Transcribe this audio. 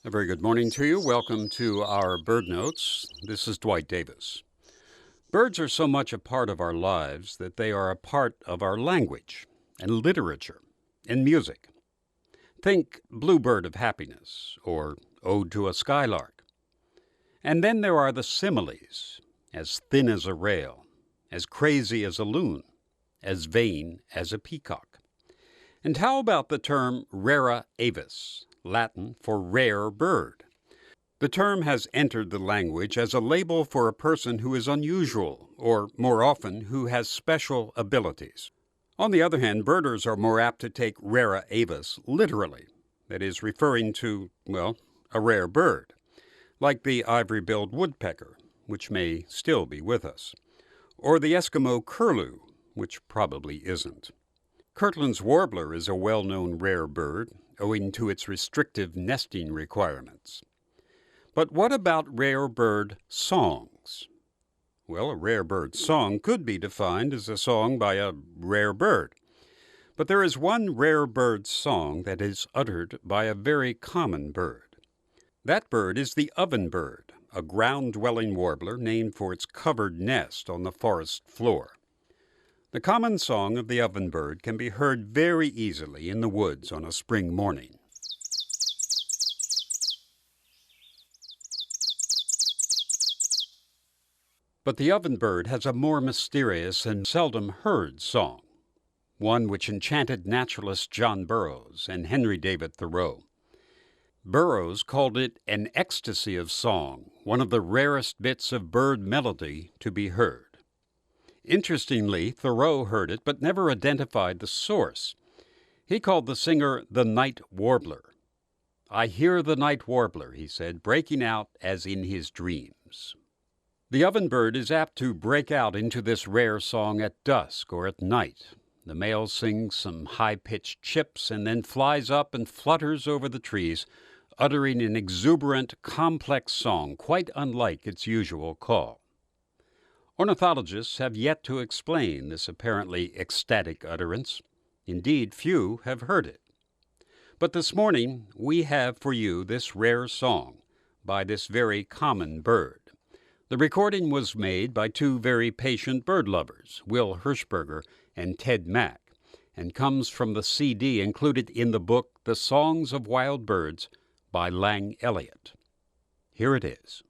A very good morning to you. Welcome to our Bird Notes. This is Dwight Davis. Birds are so much a part of our lives that they are a part of our language and literature and music. Think Bluebird of Happiness or Ode to a Skylark. And then there are the similes, as thin as a rail, as crazy as a loon, as vain as a peacock. And how about the term rara avis, Latin for rare bird? The term has entered the language as a label for a person who is unusual, or more often, who has special abilities. On the other hand, birders are more apt to take rara avis literally, that is, referring to, a rare bird, like the ivory-billed woodpecker, which may still be with us, or the Eskimo curlew, which probably isn't. Kirtland's warbler is a well-known rare bird, owing to its restrictive nesting requirements. But what about rare bird songs? Well, a rare bird song could be defined as a song by a rare bird. But there is one rare bird song that is uttered by a very common bird. That bird is the ovenbird, a ground-dwelling warbler named for its covered nest on the forest floor. The common song of the ovenbird can be heard very easily in the woods on a spring morning. But the ovenbird has a more mysterious and seldom heard song, one which enchanted naturalist John Burroughs and Henry David Thoreau. Burroughs called it an ecstasy of song, one of the rarest bits of bird melody to be heard. Interestingly, Thoreau heard it but never identified the source. He called the singer the night warbler. "I hear the night warbler," he said, "breaking out as in his dreams." The ovenbird is apt to break out into this rare song at dusk or at night. The male sings some high-pitched chips and then flies up and flutters over the trees, uttering an exuberant, complex song quite unlike its usual call. Ornithologists have yet to explain this apparently ecstatic utterance. Indeed, few have heard it. But this morning we have for you this rare song by this very common bird. The recording was made by two very patient bird lovers, Will Hirschberger and Ted Mack, and comes from the CD included in the book The Songs of Wild Birds by Lang Elliott. Here it is.